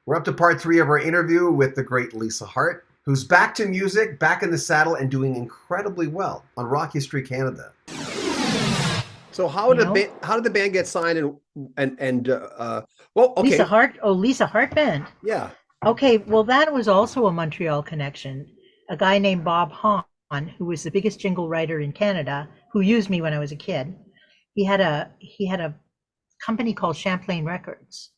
We're up to part 3 of our interview with the great Lisa Hartt, who's back to music, back in the saddle, and doing incredibly well on Rock History Canada. So how did the band get signed well, Lisa okay, Hart. Oh, Lisa Hart Band. yeah. Okay, well, that was also a Montreal connection. A guy named Bob Hahn, who was the biggest jingle writer in Canada, who used me when I was a kid. He had a company called Champlain Records,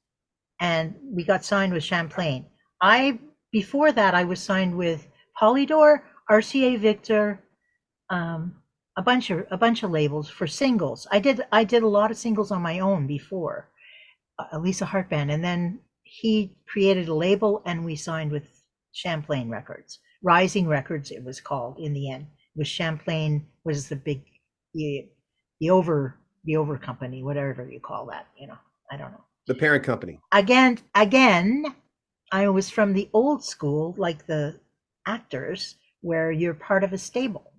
and we got signed with Champlain. I Before that I was signed with Polydor, RCA Victor, um, a bunch of labels for singles. I did a lot of singles on my own before Lisa Hart Band, and then he created a label, and we signed with Champlain Records, Rising Records, it was called in the end. It was Champlain was the big the, the over company, whatever you call that. I don't know. The parent company. Again, I was from the old school, like the actors, where you're part of a stable.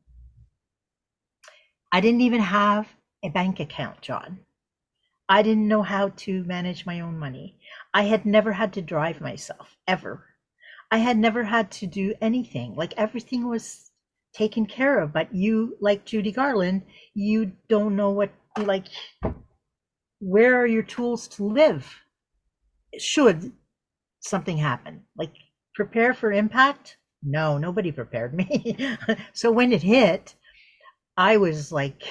I didn't even have a bank account, John. I didn't know how to manage my own money. I had never had to drive myself, ever. I had never had to do anything. Like everything was taken care of. But you, like Judy Garland, you don't know where are your tools to live should something happen. Like, prepare for impact? No, nobody prepared me. So when it hit, I was like,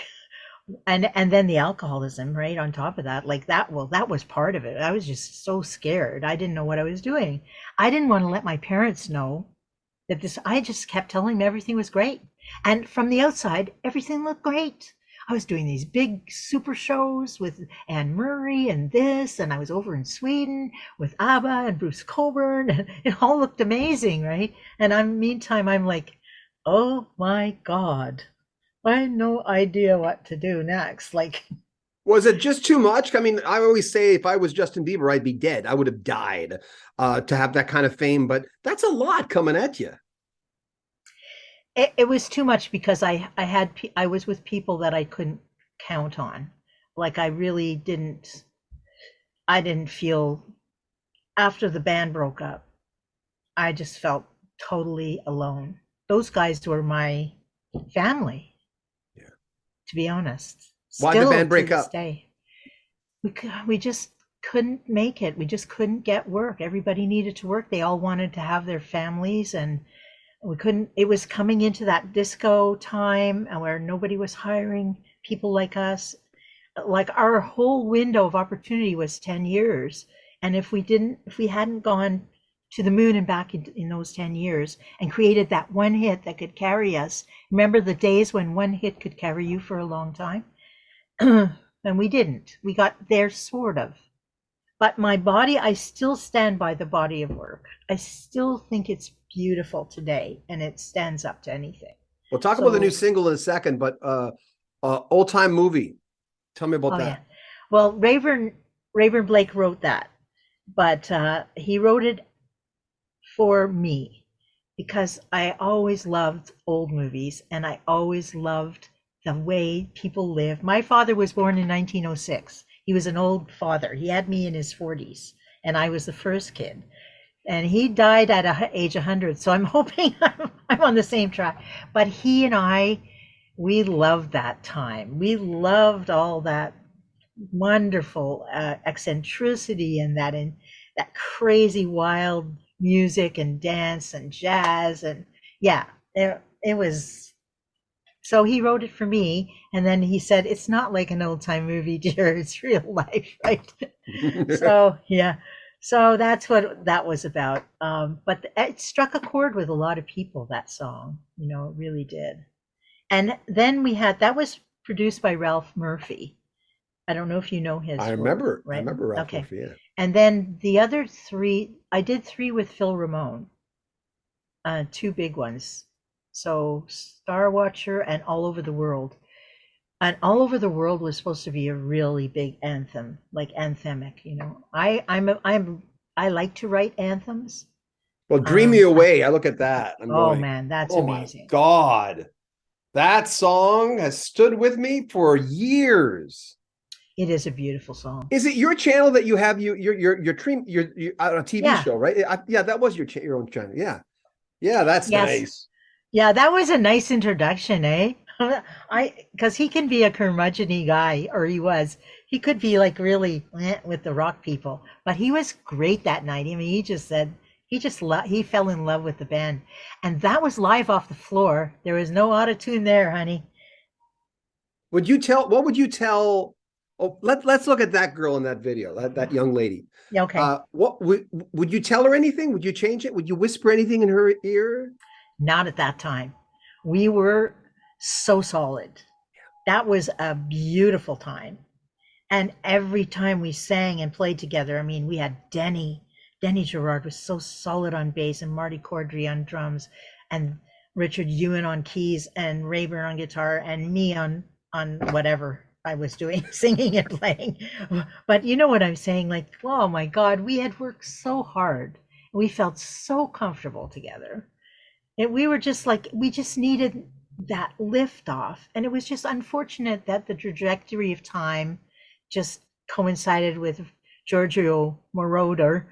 and then the alcoholism right on top of that, like that. Well, that was part of it. I was just so scared. I didn't know what I was doing. I didn't want to let my parents know that this. I just kept telling them everything was great, and from the outside everything looked great. I was doing these big super shows with Anne Murray and this, and I was over in Sweden with ABBA and Bruce Coburn, and it all looked amazing, right? And meantime I'm like, oh my god, I had no idea what to do next. Like, Was it just too much? I mean, I always say if I was Justin Bieber, I'd be dead. I would have died to have that kind of fame, but that's a lot coming at you. it was too much because I was with people that I couldn't count on. Like, I didn't feel, after the band broke up, I just felt totally alone. Those guys were my family, Yeah. to be honest. Why'd the Still band to break this up? day, we just couldn't make it. We just couldn't get work. Everybody needed to work. They all wanted to have their families, and we couldn't. It was coming into that disco time, and where nobody was hiring people like us. Like, our whole window of opportunity was 10 years, and if we hadn't gone to the moon and back in those 10 years and created that one hit that could carry us. Remember the days when one hit could carry you for a long time? And we didn't. We got there, sort of. But my body, I still stand by the body of work. I still think it's beautiful today, and it stands up to anything. We'll talk about the new So, single in a second, but old time movie. Tell me about oh yeah. that. Well, Rayburn Blake wrote that, but he wrote it for me because I always loved old movies, and I always loved the way people live. My father was born in 1906. He was an old father. He had me in his 40s, and I was the first kid. And he died at age 100. So I'm hoping I'm on the same track. But he and I, we loved that time. We loved all that wonderful eccentricity, and that crazy wild music and dance and jazz, and yeah, it was. So he wrote it for me, and then he said, it's not like an old time movie, dear, it's real life, right? So yeah, so that's what that was about. But it struck a chord with a lot of people, that song, it really did. And then that was produced by Ralph Murphy. I don't know if you know I his work, remember. I right? remember Ralph Okay. Murphy. Yeah. And then the other three, I did three with Phil Ramone, two big ones. So Star Watcher and All Over the World. And All Over the World was supposed to be a really big anthem, like anthemic. I like to write anthems. Well, Dream Me Um, Away. I look at that. I'm oh going, man, that's oh my amazing. God. That song has stood with me for years. It is a beautiful song. Is it your channel that you have your dream your on a TV Yeah. show, right? Yeah, that was your own channel. Yeah, yeah, that's Yes. nice. Yeah, that was a nice introduction, eh? Because he can be a curmudgeon guy, or he was. He could be like really with the rock people, but he was great that night. I mean, he just said he fell in love with the band, and that was live off the floor. There was no auto-tune there, honey. Would you tell? What would you tell? Oh, let's look at that girl in that video, that young lady. Yeah, okay. What would you tell her anything? Would you change it? Would you whisper anything in her ear? Not at that time. We were so solid. That was a beautiful time. And every time we sang and played together, I mean, we had Denny Gerard was so solid on bass, and Marty Cordry on drums, and Richard Ewan on keys, and Rayburn on guitar, and me on whatever I was doing, singing and playing. But you know what I'm saying? Like, oh my God, we had worked so hard. We felt so comfortable together. And we were just like, we just needed that lift off. And it was just unfortunate that the trajectory of time just coincided with Giorgio Moroder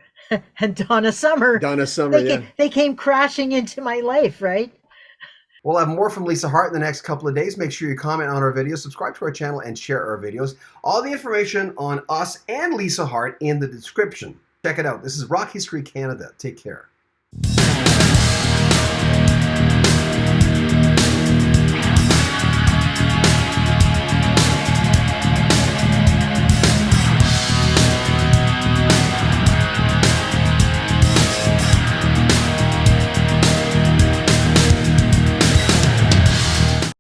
and Donna Summer. Donna Summer, yeah. They came crashing into my life, right? We'll have more from Lisa Hartt in the next couple of days. Make sure you comment on our videos, subscribe to our channel, and share our videos. All the information on us and Lisa Hartt in the description. Check it out. This is Rock History Canada. Take care.